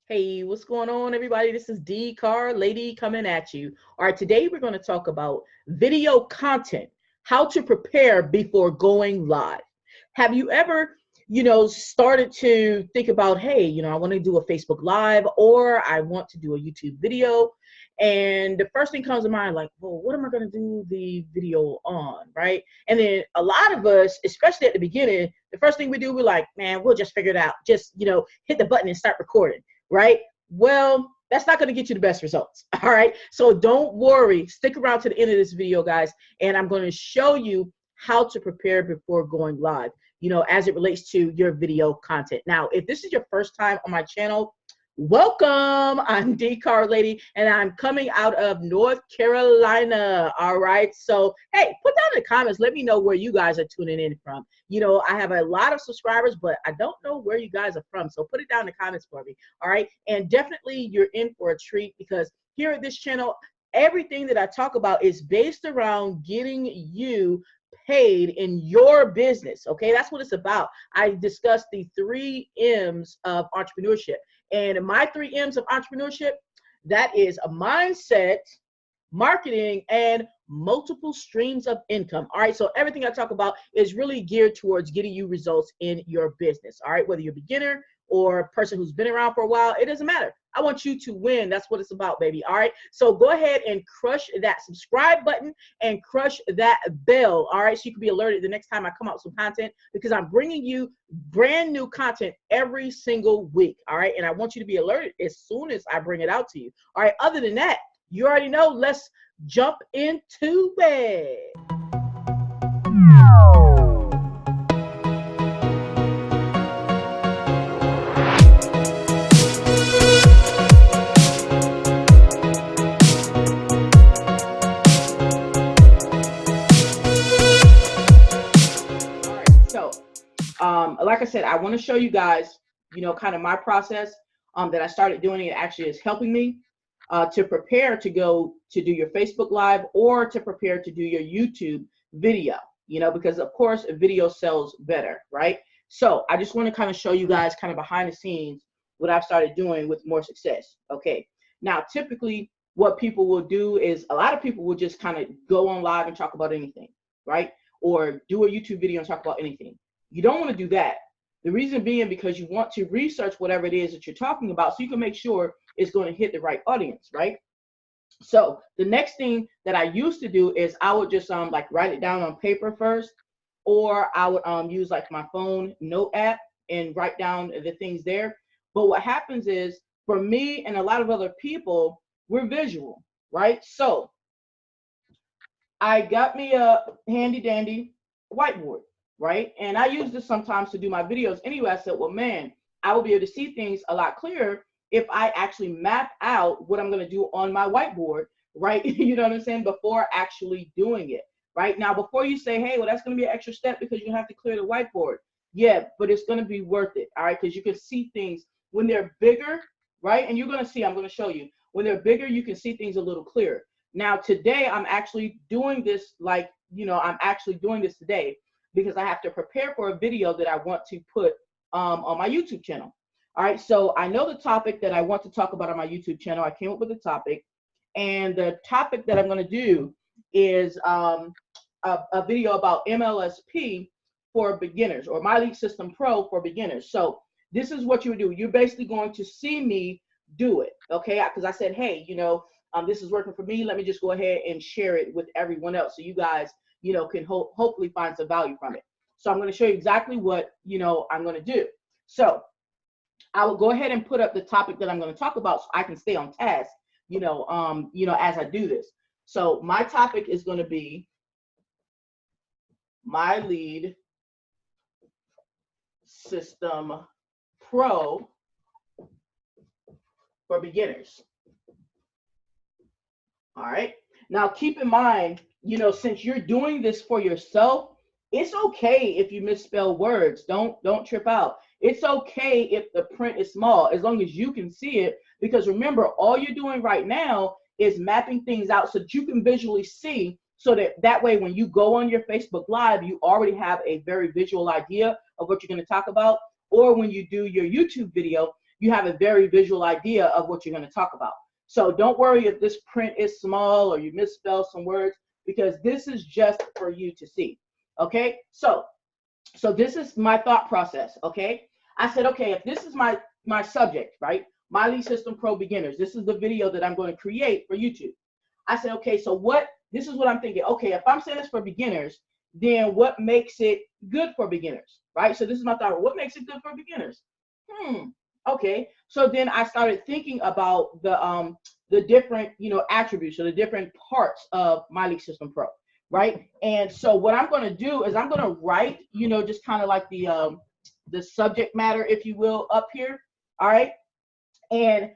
Hey, what's going on, everybody? This is Dee Car Lady coming at you. All right, today we're going to talk about video content, how to prepare before going live. Have you ever, started to think about, hey, I want to do a Facebook Live or I want to do a YouTube video? And the first thing comes to mind, like, well, what am I going to do the video on, right? And then a lot of us, especially at the beginning, the first thing we do, we're like, man, we'll just figure it out. Just, hit the button and start recording, right? Well, that's not going to get you the best results. All right. So don't worry. Stick around to the end of this video, guys. And I'm going to show you how to prepare before going live, as it relates to your video content. Now, if this is your first time on my channel, welcome. I'm Dee Car Lady, and I'm coming out of North Carolina. All right. So, hey, put down in the comments. Let me know where you guys are tuning in from. I have a lot of subscribers, but I don't know where you guys are from. So put it down in the comments for me. All right. And definitely you're in for a treat, because here at this channel, everything that I talk about is based around getting you paid in your business. Okay. That's what it's about. I discussed the 3 M's of entrepreneurship. And my 3 M's of entrepreneurship, that is a mindset, marketing, and multiple streams of income. All right. So everything I talk about is really geared towards getting you results in your business. All right. Whether you're a beginner or a person who's been around for a while, it doesn't matter. I want you to win. That's what it's about, baby. All right. So go ahead and crush that subscribe button and crush that bell. All right. So you can be alerted the next time I come out with some content, because I'm bringing you brand new content every single week. All right. And I want you to be alerted as soon as I bring it out to you. All right. Other than that, you already know. Let's jump into bed. Like I said, I want to show you guys, kind of my process that I started doing. It actually is helping me to prepare to go to do your Facebook Live or to prepare to do your YouTube video, because of course a video sells better, right? So I just want to kind of show you guys kind of behind the scenes what I've started doing with more success. Okay. Now, typically what people will do is a lot of people will just kind of go on live and talk about anything, right? Or do a YouTube video and talk about anything. You don't want to do that. The reason being because you want to research whatever it is that you're talking about so you can make sure it's going to hit the right audience, right? So the next thing that I used to do is I would just like write it down on paper first, or I would use like my phone note app and write down the things there. But what happens is, for me and a lot of other people, we're visual, right? So I got me a handy dandy whiteboard, right? And I use this sometimes to do my videos anyway. I said, well, man, I will be able to see things a lot clearer if I actually map out what I'm going to do on my whiteboard, right? You know what I'm saying? Before actually doing it, right? Now, before you say, hey, well, that's going to be an extra step because you have to clear the whiteboard. Yeah, but it's going to be worth it, all right? Because you can see things when they're bigger, right? And you're going to see, I'm going to show you, when they're bigger, you can see things a little clearer. Now, today, I'm actually doing this I'm actually doing this today because I have to prepare for a video that I want to put on my YouTube channel. All right, so I know the topic that I want to talk about on my YouTube channel. I came up with a topic, and the topic that I'm going to do is a video about MLSP for beginners, or My Lead System Pro for beginners. So this is what you would do. You're basically going to see me do it, okay? Because I said, hey, this is working for me. Let me just go ahead and share it with everyone else so you guys, can hopefully find some value from it. So I'm going to show you exactly what, I'm going to do. So I will go ahead and put up the topic that I'm going to talk about so I can stay on task, as I do this. So my topic is going to be My Lead System Pro for beginners. All right. Now, keep in mind, since you're doing this for yourself, it's okay if you misspell words. Don't trip out. It's okay if the print is small, as long as you can see it. Because remember, all you're doing right now is mapping things out so that you can visually see, so that way when you go on your Facebook Live, you already have a very visual idea of what you're going to talk about. Or when you do your YouTube video, you have a very visual idea of what you're going to talk about. So don't worry if this print is small or you misspell some words, because this is just for you to see. Okay, so this is my thought process. Okay, I said, okay, if this is my subject, right, My Lead System Pro Beginners, this is the video that I'm going to create for YouTube. I said, okay, so this is what I'm thinking. Okay, if I'm saying this for beginners, then what makes it good for beginners, right? So this is my thought. What makes it good for beginners? Okay. So then I started thinking about the different, attributes or the different parts of My Lead System Pro, right? And so what I'm going to do is I'm going to write, just kind of like the subject matter, if you will, up here. All right. And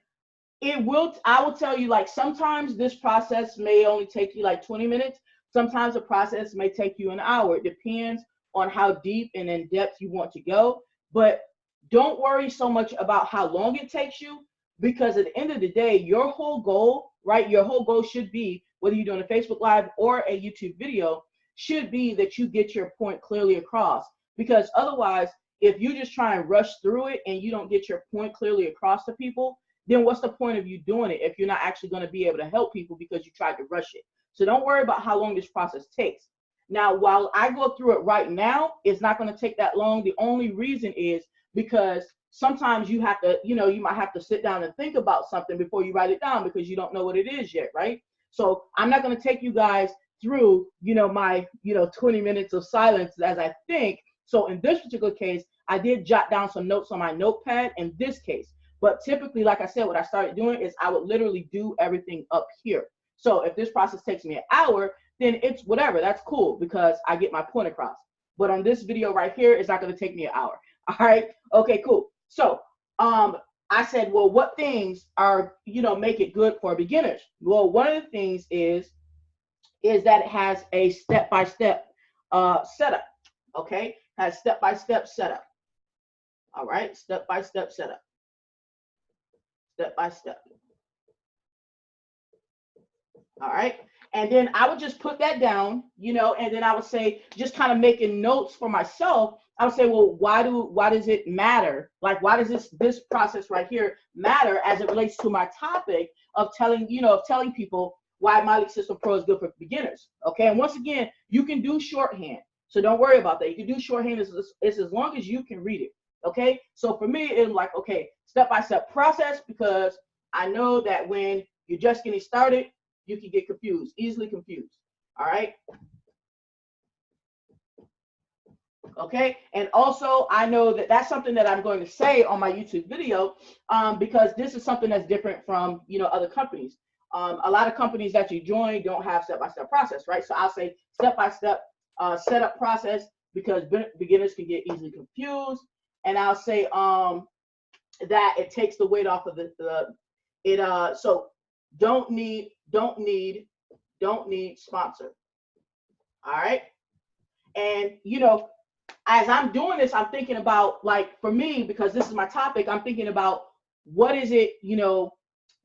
I will tell you, like, sometimes this process may only take you like 20 minutes. Sometimes the process may take you an hour. It depends on how deep and in depth you want to go. But don't worry so much about how long it takes you, because at the end of the day, your whole goal, right? Your whole goal should be, whether you're doing a Facebook Live or a YouTube video, should be that you get your point clearly across. Because otherwise, if you just try and rush through it and you don't get your point clearly across to people, then what's the point of you doing it if you're not actually going to be able to help people because you tried to rush it? So don't worry about how long this process takes. Now, while I go through it right now, it's not going to take that long. The only reason is because sometimes you have to, you might have to sit down and think about something before you write it down because you don't know what it is yet, right? So I'm not going to take you guys through, my, 20 minutes of silence as I think. So in this particular case, I did jot down some notes on my notepad in this case. But typically, like I said, what I started doing is I would literally do everything up here. So if this process takes me an hour, then it's whatever. That's cool because I get my point across. But on this video right here, it's not going to take me an hour. All right. Okay, cool. So I said, well, what things are, make it good for beginners? Well, one of the things is that it has a step-by-step setup. Okay. Has step-by-step setup. All right. Step-by-step setup. Step by step. All right. And then I would just put that down, and then I would say, just kind of making notes for myself. I would say, well, why does it matter? Like, why does this process right here matter as it relates to my topic of telling people why My Lead System Pro is good for beginners? Okay. And once again, you can do shorthand. So don't worry about that. You can do shorthand as long as you can read it. Okay. So for me, it's like, okay, step-by-step process, because I know that when you're just getting started, you can get confused, easily confused. All right. Okay. And also, I know that that's something that I'm going to say on my YouTube video, because this is something that's different from, other companies. A lot of companies that you join don't have step-by-step process, right? So I'll say step-by-step setup process, because beginners can get easily confused. And I'll say that it takes the weight off of so don't need sponsor. All right. And as I'm doing this, I'm thinking about, like, for me, because this is my topic, I'm thinking about what is it,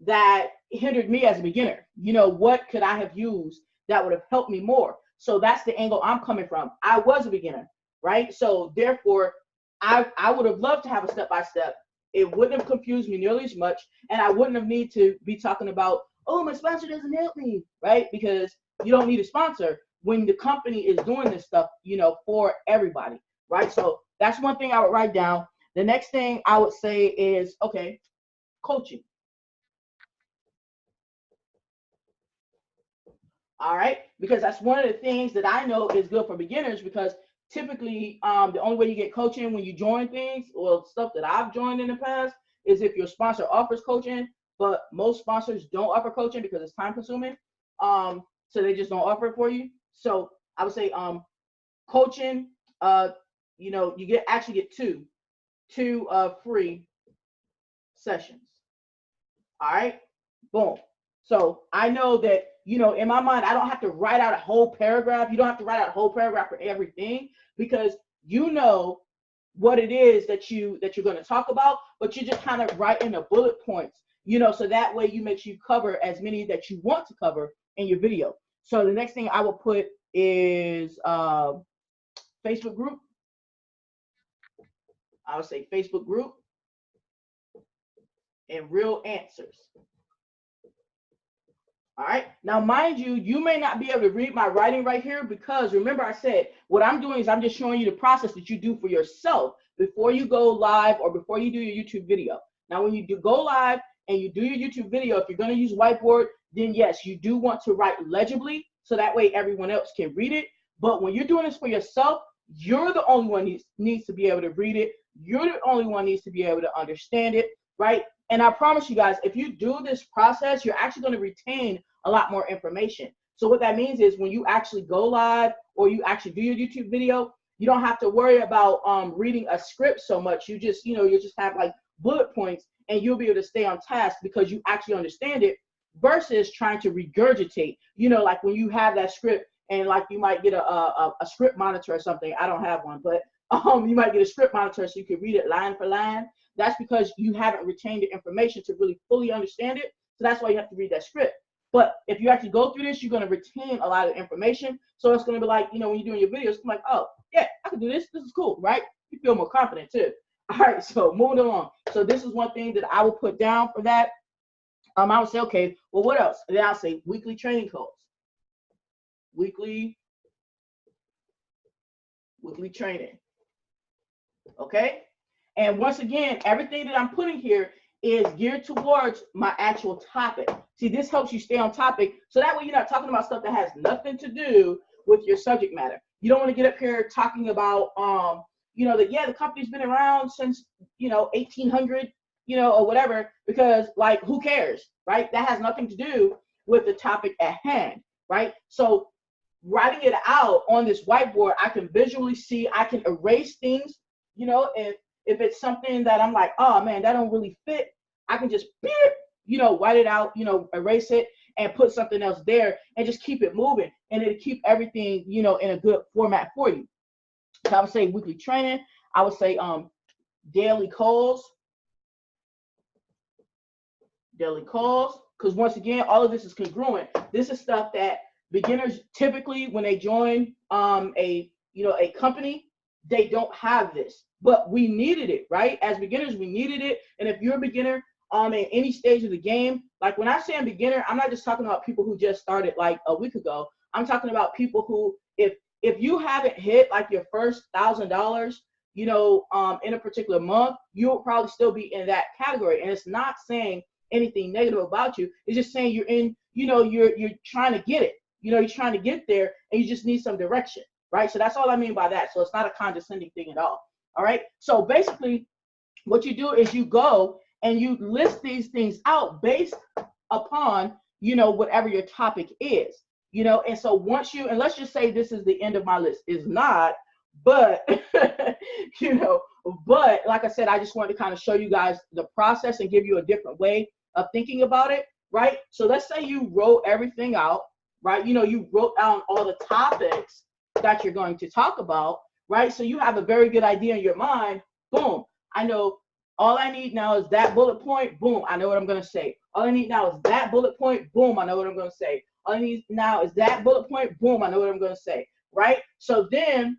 that hindered me as a beginner. What could I have used that would have helped me more? So that's the angle I'm coming from. I was a beginner, right? So therefore, I would have loved to have a step-by-step. It wouldn't have confused me nearly as much, and I wouldn't have need to be talking about, oh, my sponsor doesn't help me, right? Because you don't need a sponsor when the company is doing this stuff, for everybody, right? So that's one thing I would write down. The next thing I would say is, okay, coaching. All right, because that's one of the things that I know is good for beginners, because typically the only way you get coaching when you join things, or stuff that I've joined in the past, is if your sponsor offers coaching. But most sponsors don't offer coaching because it's time consuming, so they just don't offer it for you. So I would say coaching, you actually get two free sessions. All right, boom. So I know that, in my mind, I don't have to write out a whole paragraph. You don't have to write out a whole paragraph for everything, because what it is that you're going to talk about, but you just kind of write in the bullet points, so that way you make sure you cover as many that you want to cover in your video. So the next thing I will put is Facebook group. I would say Facebook group. and real answers. All right. Now, mind you, you may not be able to read my writing right here because remember I said what I'm doing is I'm just showing you the process that you do for yourself before you go live or before you do your YouTube video. Now, when you do go live and you do your YouTube video, if you're going to use whiteboard, then yes, you do want to write legibly so that way everyone else can read it. But when you're doing this for yourself, you're the only one needs to be able to read it. You're the only one needs to be able to understand it, right? And I promise you guys, if you do this process, you're actually going to retain a lot more information. So what that means is when you actually go live or you actually do your YouTube video, you don't have to worry about reading a script so much. You just, you just have like bullet points and you'll be able to stay on task because you actually understand it versus trying to regurgitate, like when you have that script and like you might get a script monitor or something. I don't have one, but you might get a script monitor so you can read it line for line. That's because you haven't retained the information to really fully understand it. So that's why you have to read that script. But if you actually go through this, you're going to retain a lot of information. So it's going to be like, when you're doing your videos, it's like, oh, yeah, I can do this. This is cool, right? You feel more confident too. All right, so moving along. So this is one thing that I will put down for that. I would say, okay, well, what else? And then I'll say weekly training calls. Weekly training. Okay? And once again, everything that I'm putting here is geared towards my actual topic. See, this helps you stay on topic, so that way you're not talking about stuff that has nothing to do with your subject matter. You don't want to get up here talking about, the company's been around since, 1800, or whatever, because like, who cares, right? That has nothing to do with the topic at hand, right? So writing it out on this whiteboard, I can visually see, I can erase things, if it's something that I'm like, oh man, that don't really fit, I can just, write it out, erase it and put something else there and just keep it moving. And it'll keep everything, in a good format for you. So I would say weekly training. I would say daily calls. Because once again, all of this is congruent. This is stuff that beginners typically, when they join a company, they don't have this. But we needed it, right? As beginners, we needed it. And if you're a beginner in any stage of the game, like when I say I'm beginner, I'm not just talking about people who just started like a week ago. I'm talking about people who, if you haven't hit like your first $1,000, in a particular month, you'll probably still be in that category. And it's not saying anything negative about you. It's just saying you're in, you're trying to get it. You're trying to get there and you just need some direction, right? So that's all I mean by that. So it's not a condescending thing at all. All right. So basically what you do is you go and you list these things out based upon, whatever your topic is, and so once and let's just say this is the end of my list. It's not, but, but like I said, I just wanted to kind of show you guys the process and give you a different way of thinking about it, right? So let's say you wrote everything out, right? You wrote down all the topics that you're going to talk about, right? So you have a very good idea in your mind. Boom. I know all I need now is that bullet point. Boom. I know what I'm going to say. All I need now is that bullet point. Boom. I know what I'm going to say. All I need now is that bullet point. Boom. I know what I'm going to say. Right? So then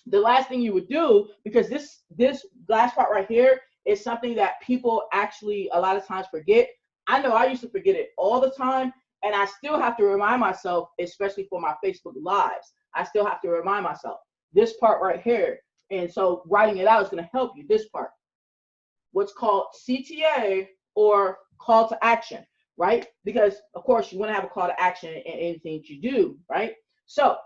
the last thing you would do, because this last part right here is something that people actually a lot of times forget. I know I used to forget it all the time. And I still have to remind myself, especially for my Facebook Lives, I still have to remind myself this part right here. And so writing it out is going to help you. This part, what's called CTA or call to action, right? Because of course you want to have a call to action in anything that you do, right? So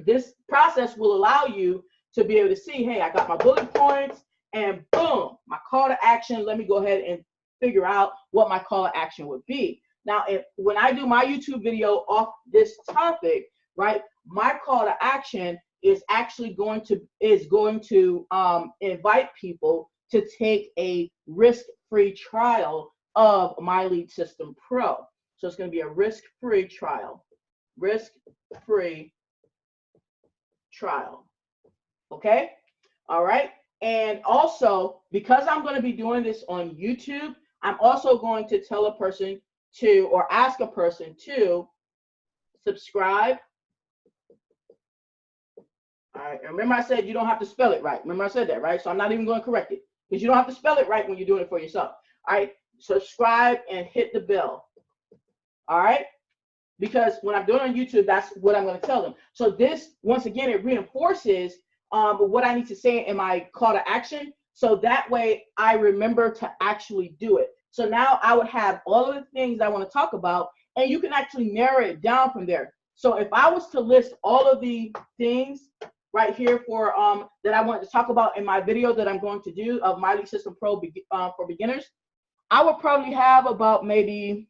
this process will allow you to be able to see, hey, I got my bullet points and boom, my call to action. Let me go ahead and figure out what my call to action would be. Now, when I do my YouTube video off this topic, right, my call to action is actually going to invite people to take a risk-free trial of My Lead System Pro. So it's going to be a risk-free trial. Risk-free trial. Okay? All right? And also, because I'm going to be doing this on YouTube, I'm also going to tell a person to, or ask a person to subscribe. All right, and remember I said you don't have to spell it right. Remember I said that, right? So I'm not even going to correct it because you don't have to spell it right when you're doing it for yourself. All right, subscribe and hit the bell. All right, because when I'm doing on YouTube, that's what I'm going to tell them. So this, once again, it reinforces what I need to say in my call to action. So that way I remember to actually do it. So now I would have all of the things I want to talk about, and you can actually narrow it down from there. So if I was to list all of the things right here for that I wanted to talk about in my video that I'm going to do of My Lead System Pro for beginners, I would probably have about maybe,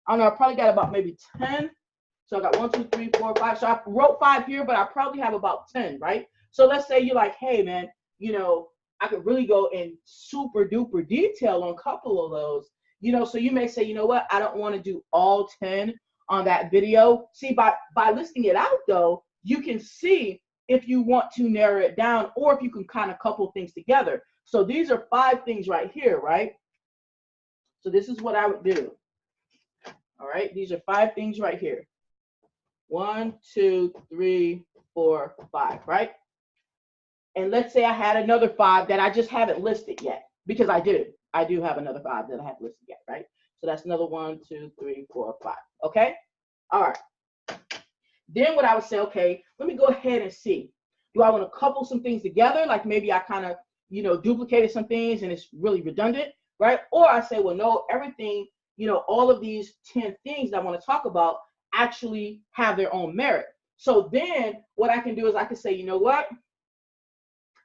I don't know, I probably got about maybe 10. So I got 1, 2, 3, 4, 5. So I wrote 5 here, but I probably have about 10, right? So let's say you're like, hey man, you know, I could really go in super duper detail on a couple of those, you know, so you may say, you know what, I don't want to do all 10 on that video. See, by listing it out though, you can see if you want to narrow it down or if you can kind of couple things together. So these are 5 things right here, right? So this is what I would do. All right, these are 5 things right here. 1, 2, 3, 4, 5, right? And let's say I had another 5 that I just haven't listed yet, because I do have another 5 that I haven't listed yet, right? So that's another 1, 2, 3, 4, 5. Okay. All right. Then what I would say, okay, let me go ahead and see. Do I want to couple some things together? Like maybe I kind of, you know, duplicated some things and it's really redundant, right? Or I say, well, no, everything, you know, all of these 10 things that I want to talk about actually have their own merit. So then what I can do is I can say, you know what?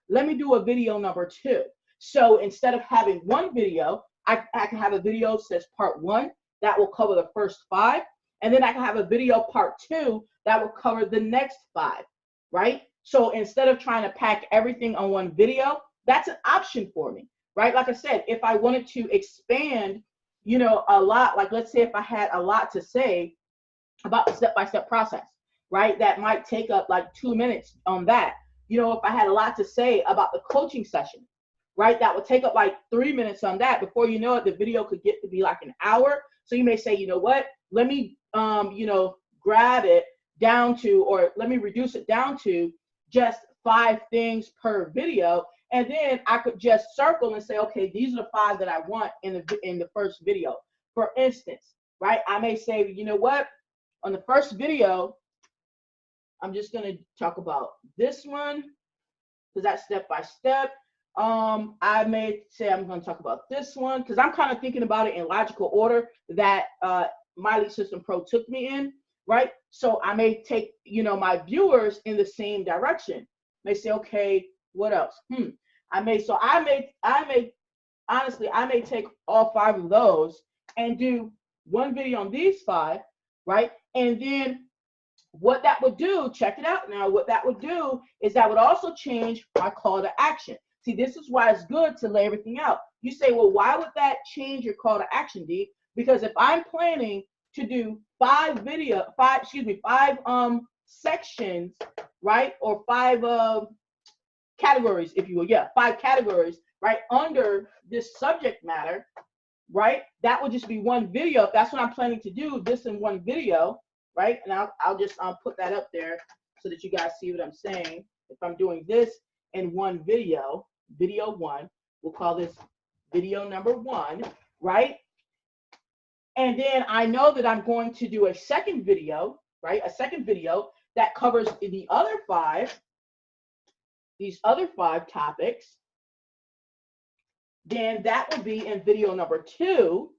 Let me do a video number 2. So instead of having one video, I can have a video that says part 1 that will cover the first 5. And then I can have a video part 2 that will cover the next 5, right? So instead of trying to pack everything on one video, that's an option for me, right? Like I said, if I wanted to expand, you know, a lot, like let's say if I had a lot to say about the step-by-step process, right? That might take up like 2 minutes on that. You know, if I had a lot to say about the coaching session, right? That would take up like 3 minutes on that. Before you know it, the video could get to be like an hour. So you may say, you know what, let me, you know, grab it down to, or let me reduce it down to just 5 things per video. And then I could just circle and say, okay, these are the 5 that I want in the first video. For instance, right? I may say, you know what, on the first video, I'm just going to talk about this one because that's step by step. I may say I'm going to talk about this one because I'm kind of thinking about it in logical order that My Lead System Pro took me in, right? So I may take, you know, my viewers in the same direction. May say, okay, what else? I may honestly take all 5 of those and do one video on these 5, right? And then what that would do, check it out now, what that would do is that would also change my call to action. See, this is why it's good to lay everything out. You say, well, why would that change your call to action, Dee? Because if I'm planning to do 5 sections, right? Or 5 categories, if you will. Yeah, 5 categories, right? Under this subject matter, right? That would just be one video. If that's what I'm planning to do, this in one video, right? And I'll just put that up there so that you guys see what I'm saying. If I'm doing this in one video, video 1, we'll call this video number 1, right? And then I know that I'm going to do a second video, right? A second video that covers the other 5, these other 5 topics. Then that will be in video number 2,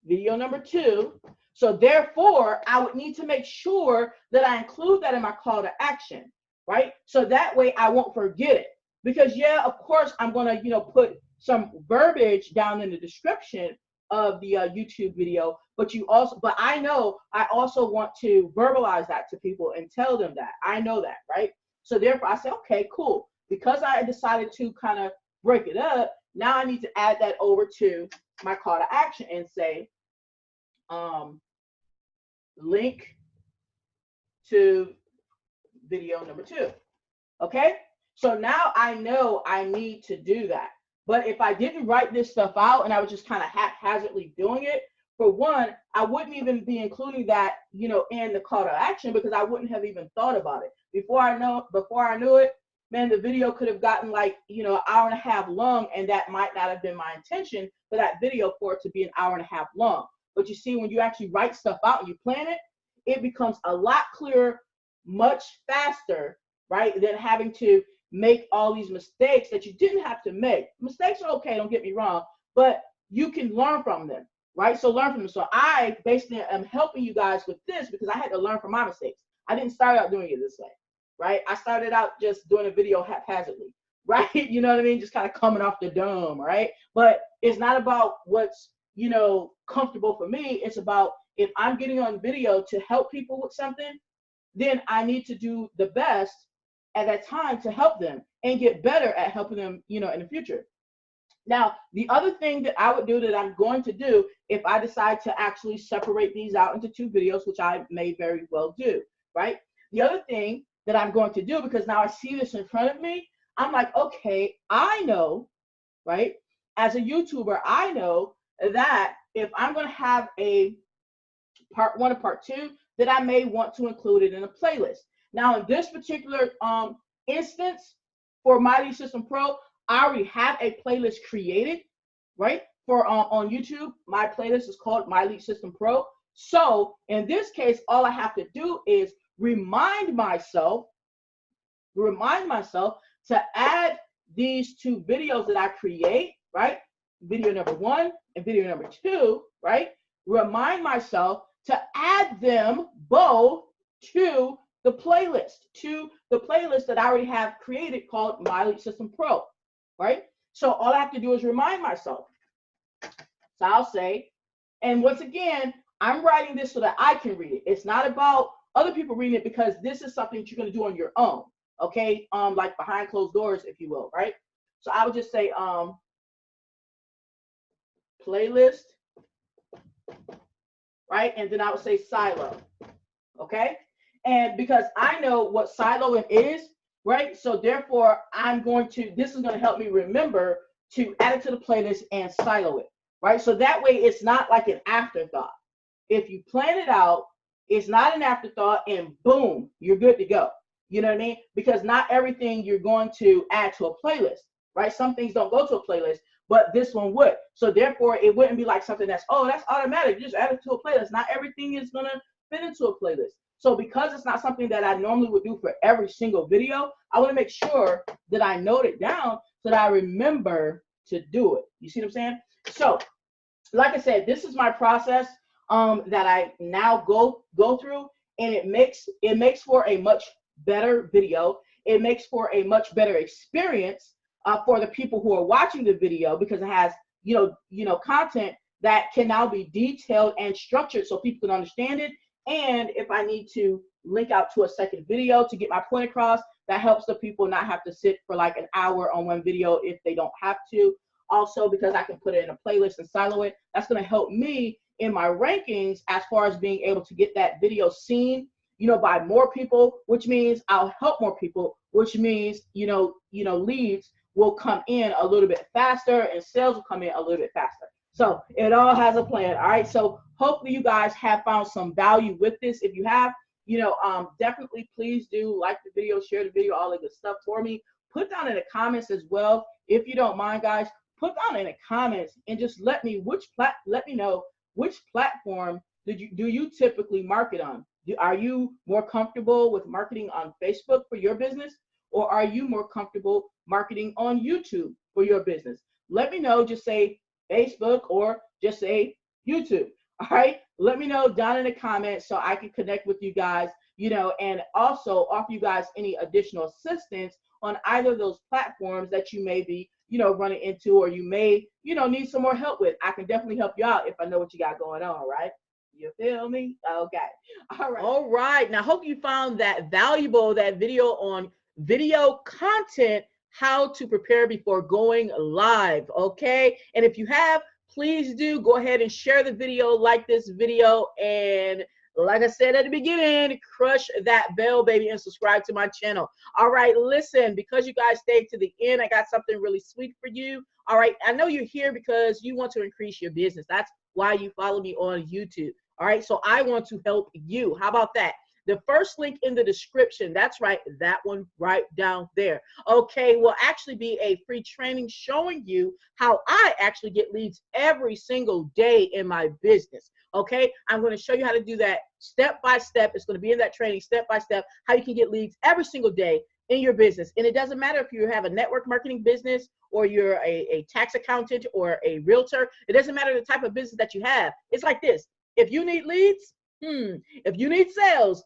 video number 2. So therefore, I would need to make sure that I include that in my call to action, right? So that way I won't forget it. Because yeah, of course, I'm going to, you know, put some verbiage down in the description of the YouTube video, but I know I also want to verbalize that to people and tell them that. I know that, right? So therefore I say, okay, cool. Because I decided to kind of break it up, now I need to add that over to my call to action and say, link to video number 2. Okay, so now I know I need to do that. But if I didn't write this stuff out and I was just kind of haphazardly doing it, for one, I wouldn't even be including that, you know, in the call to action because I wouldn't have even thought about it. Before I knew it, man, the video could have gotten like, you know, an hour and a half long, and that might not have been my intention for that video for it to be an hour and a half long. But you see, when you actually write stuff out and you plan it, it becomes a lot clearer, much faster, right, than having to make all these mistakes that you didn't have to make. Mistakes are okay, don't get me wrong, but you can learn from them, right? So learn from them. So I basically am helping you guys with this because I had to learn from my mistakes. I didn't start out doing it this way, right? I started out just doing a video haphazardly, right? You know what I mean? Just kind of coming off the dome, right? But it's not about what's, you know, comfortable for me. It's about if I'm getting on video to help people with something, then I need to do the best at that time to help them and get better at helping them, you know, in the future. Now, the other thing that I would do that I'm going to do if I decide to actually separate these out into 2 videos, which I may very well do, right? The other thing that I'm going to do, because now I see this in front of me, I'm like, okay, I know, right? As a YouTuber, I know that if I'm going to have a part 1 or part 2, that I may want to include it in a playlist. Now, in this particular instance for My Lead System Pro, I already have a playlist created, right? For on YouTube, my playlist is called My Lead System Pro. So in this case, all I have to do is remind myself to add these 2 videos that I create, right? Video number 1 and video number 2, right? Remind myself to add them both to the playlist that I already have created called My Lead System Pro, right? So all I have to do is remind myself. So I'll say, and once again, I'm writing this so that I can read it. It's not about other people reading it, because this is something that you're going to do on your own, okay? Like behind closed doors, if you will, right? So I would just say playlist, right? And then I would say silo, okay? And because I know what siloing is, right? So therefore, this is going to help me remember to add it to the playlist and silo it, right? So that way it's not like an afterthought. If you plan it out, it's not an afterthought, and boom, you're good to go. You know what I mean? Because not everything you're going to add to a playlist, right? Some things don't go to a playlist, but this one would. So therefore, it wouldn't be like something that's automatic. Just add it to a playlist. Not everything is going to fit into a playlist. So because it's not something that I normally would do for every single video, I want to make sure that I note it down so that I remember to do it. You see what I'm saying? So like I said, this is my process that I now go through, and it makes for a much better video. It makes for a much better experience for the people who are watching the video, because it has content that can now be detailed and structured so people can understand it. And if I need to link out to a second video to get my point across, that helps the people not have to sit for like an hour on one video if they don't have to. Also, because I can put it in a playlist and silo it, that's going to help me in my rankings as far as being able to get that video seen, by more people, which means I'll help more people, which means, leads will come in a little bit faster and sales will come in a little bit faster. So it all has a plan. All right. So hopefully you guys have found some value with this. If you have, definitely please do like the video, share the video, all the good stuff for me. Put down in the comments as well, if you don't mind, guys. Put down in the comments and just let me know which platform do you typically market on. Are you more comfortable with marketing on Facebook for your business, or are you more comfortable marketing on YouTube for your business? Let me know. Just say Facebook or just say YouTube. All right. Let me know down in the comments so I can connect with you guys, and also offer you guys any additional assistance on either of those platforms that you may be, running into, or you may, need some more help with. I can definitely help you out if I know what you got going on, right? You feel me? Okay. All right. All right. Now, I hope you found that valuable, that video on video content, how to prepare before going live. Okay. And if you have, please do go ahead and share the video, like this video, and like I said at the beginning, crush that bell, baby, and subscribe to my channel. All right, listen, because you guys stayed to the end, I got something really sweet for you. All right, I know you're here because you want to increase your business. That's why you follow me on YouTube. All right, so I want to help you. How about that? The first link in the description, that's right, that one right down there, okay, will actually be a free training showing you how I actually get leads every single day in my business. Okay, I'm going to show you how to do that step by step. It's going to be in that training step by step, how you can get leads every single day in your business. And it doesn't matter if you have a network marketing business or you're a tax accountant or a realtor. It doesn't matter the type of business that you have. It's like this. If you need leads, if you need sales,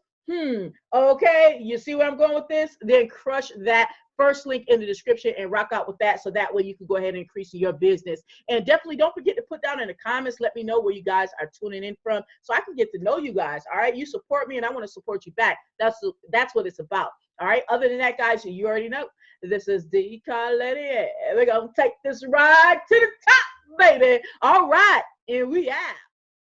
okay, you see where I'm going with this? Then crush that first link in the description and rock out with that, so that way you can go ahead and increase your business. And definitely don't forget to put down in the comments, let me know where you guys are tuning in from, so I can get to know you guys. All right, you support me and I want to support you back. That's what it's about. All right, other than that, guys, you already know this is Dee Car Lady. We're gonna take this ride to the top, baby. All right, and we out.